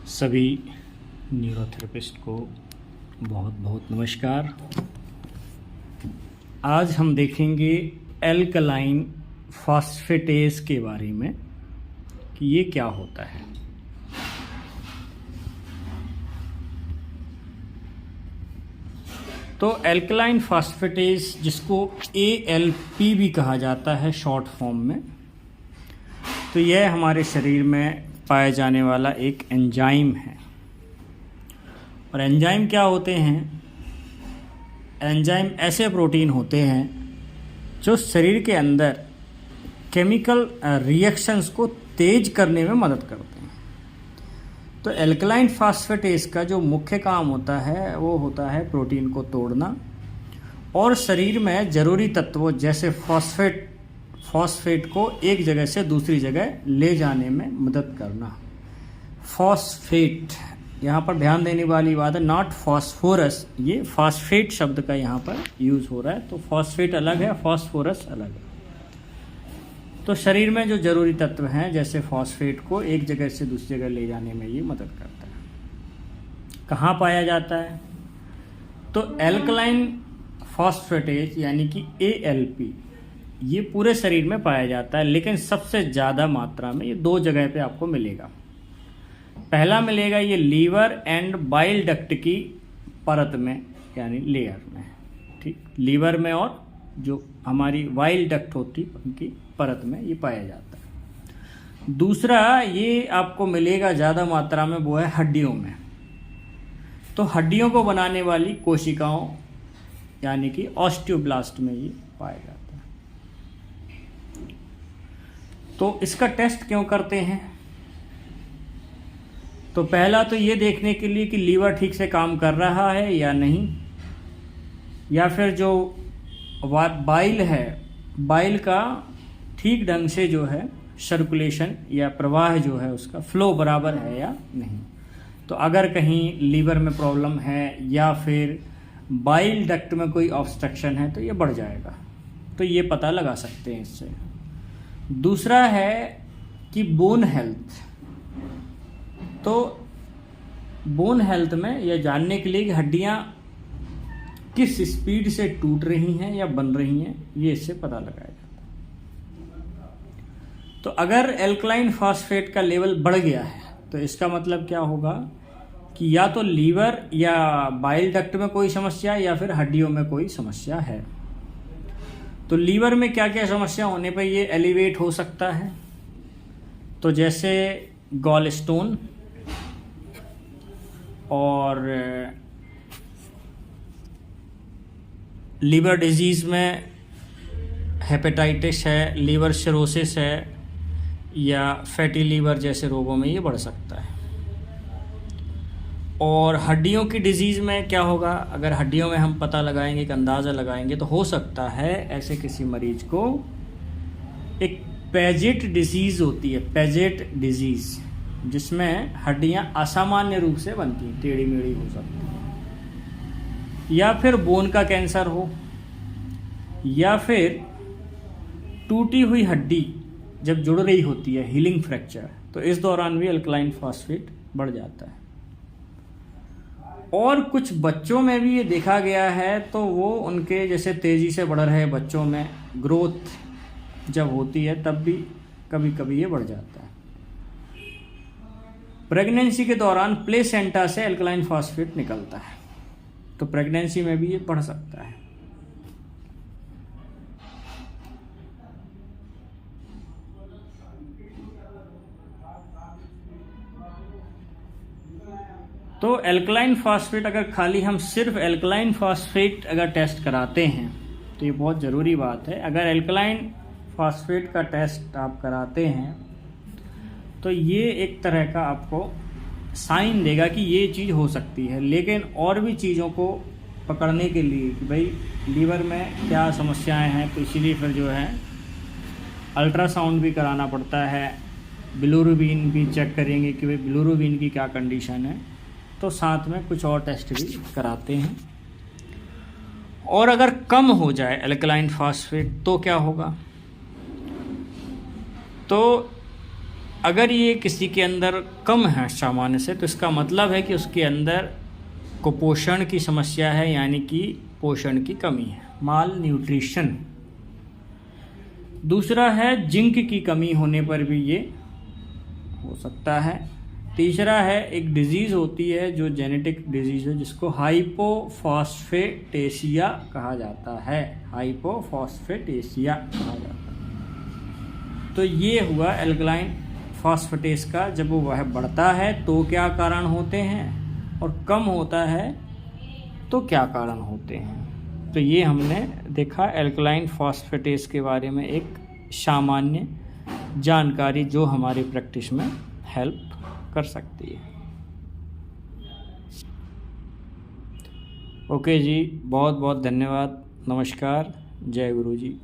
सभी न्यूरोथेरेपिस्ट को बहुत बहुत नमस्कार। आज हम देखेंगे एल्कलाइन फॉस्फेटेज के बारे में कि ये क्या होता है। तो एल्कलाइन फॉस्फेटेज जिसको ALP भी कहा जाता है शॉर्ट फॉर्म में, तो यह हमारे शरीर में पाए जाने वाला एक एंजाइम है। और एंजाइम क्या होते हैं? एंजाइम ऐसे प्रोटीन होते हैं जो शरीर के अंदर केमिकल रिएक्शंस को तेज करने में मदद करते हैं। तो एल्कलाइन फॉस्फेटेज का जो मुख्य काम होता है वो होता है प्रोटीन को तोड़ना और शरीर में ज़रूरी तत्वों जैसे फॉस्फेट को एक जगह से दूसरी जगह ले जाने में मदद करना। फॉस्फेट, यहाँ पर ध्यान देने वाली बात है, नॉट फॉस्फोरस। ये फॉस्फेट शब्द का यहाँ पर यूज़ हो रहा है। तो फॉस्फेट अलग है, फॉस्फोरस अलग है। तो शरीर में जो ज़रूरी तत्व हैं जैसे फॉस्फेट को एक जगह से दूसरी जगह ले जाने में ये मदद करता है। कहाँ पाया जाता है? तो एल्कलाइन फॉस्फेटेज यानी कि ALP ये पूरे शरीर में पाया जाता है, लेकिन सबसे ज़्यादा मात्रा में ये दो जगह पे आपको मिलेगा। पहला मिलेगा ये लीवर एंड बाइल डक्ट की परत में यानी लेयर में, ठीक, लीवर में और जो हमारी बाइल डक्ट होती उनकी परत में ये पाया जाता है। दूसरा ये आपको मिलेगा ज़्यादा मात्रा में, वो है हड्डियों में। तो हड्डियों को बनाने वाली कोशिकाओं यानी कि ऑस्टियोब्लास्ट में ये पाया जाता है। तो इसका टेस्ट क्यों करते हैं? तो पहला तो ये देखने के लिए कि लीवर ठीक से काम कर रहा है या नहीं, या फिर जो बाइल है, बाइल का ठीक ढंग से जो है सर्कुलेशन या प्रवाह जो है उसका फ्लो बराबर है या नहीं। तो अगर कहीं लीवर में प्रॉब्लम है या फिर बाइल डक्ट में कोई ऑब्स्ट्रक्शन है तो ये बढ़ जाएगा। तो ये पता लगा सकते हैं इससे। दूसरा है कि बोन हेल्थ। तो बोन हेल्थ में यह जानने के लिए कि हड्डियां किस स्पीड से टूट रही हैं या बन रही हैं, ये इससे पता लगाया जाता है। तो अगर एल्कलाइन फॉस्फेट का लेवल बढ़ गया है तो इसका मतलब क्या होगा कि या तो लीवर या बाइल डक्ट में कोई समस्या या फिर हड्डियों में कोई समस्या है। तो लीवर में क्या क्या समस्या होने पर ये एलिवेट हो सकता है? तो जैसे गॉल स्टोन और लीवर डिजीज़ में हेपेटाइटिस है, लीवर सिरोसिस है या फैटी लीवर जैसे रोगों में ये बढ़ सकता है। और हड्डियों की डिजीज़ में क्या होगा? अगर हड्डियों में हम पता लगाएंगे, एक अंदाज़ा लगाएंगे, तो हो सकता है ऐसे किसी मरीज को एक पेजेट डिजीज़ होती है, पेजेट डिजीज़, जिसमें हड्डियां असामान्य रूप से बनती हैं, टेढ़ी मेढ़ी हो सकती हैं, या फिर बोन का कैंसर हो, या फिर टूटी हुई हड्डी जब जुड़ रही होती है, हीलिंग फ्रैक्चर, तो इस दौरान भी अल्कलाइन फॉस्फेट बढ़ जाता है। और कुछ बच्चों में भी ये देखा गया है, तो वो उनके जैसे तेज़ी से बढ़ रहे बच्चों में ग्रोथ जब होती है तब भी कभी कभी ये बढ़ जाता है। प्रेगनेंसी के दौरान प्लेसेंटा से एल्कलाइन फॉस्फेट निकलता है, तो प्रेगनेंसी में भी ये बढ़ सकता है। तो एल्कलाइन फॉस्फेट अगर खाली हम सिर्फ एल्कलाइन फॉस्फेट अगर टेस्ट कराते हैं तो ये बहुत ज़रूरी बात है। अगर एल्कलाइन फॉस्फेट का टेस्ट आप कराते हैं तो ये एक तरह का आपको साइन देगा कि ये चीज़ हो सकती है। लेकिन और भी चीज़ों को पकड़ने के लिए कि भाई लीवर में क्या समस्याएं हैं, तो इसीलिए फिर जो है अल्ट्रासाउंड भी कराना पड़ता है, बिलिरुबिन भी चेक करेंगे कि भाई बिलिरुबिन की क्या कंडीशन है, तो साथ में कुछ और टेस्ट भी कराते हैं। और अगर कम हो जाए एल्कलाइन फॉस्फेट तो क्या होगा? तो अगर ये किसी के अंदर कम है सामान्य से, तो इसका मतलब है कि उसके अंदर कुपोषण की समस्या है, यानी कि पोषण की कमी है, माल न्यूट्रिशन। दूसरा है जिंक की कमी होने पर भी ये हो सकता है। तीसरा है एक डिजीज़ होती है जो जेनेटिक डिजीज़ है, जिसको हाइपोफॉस्फेटेसिया कहा जाता है, हाइपोफॉस्फेटेसिया कहा जाता है। तो ये हुआ एल्कलाइन फॉस्फेटेस का। जब वह बढ़ता है तो क्या कारण होते हैं, और कम होता है तो क्या कारण होते हैं। तो ये हमने देखा एल्कलाइन फॉस्फेटेस के बारे में एक सामान्य जानकारी जो हमारी प्रैक्टिस में हेल्प कर सकती है। ओके जी, बहुत बहुत धन्यवाद। नमस्कार, जय गुरु जी।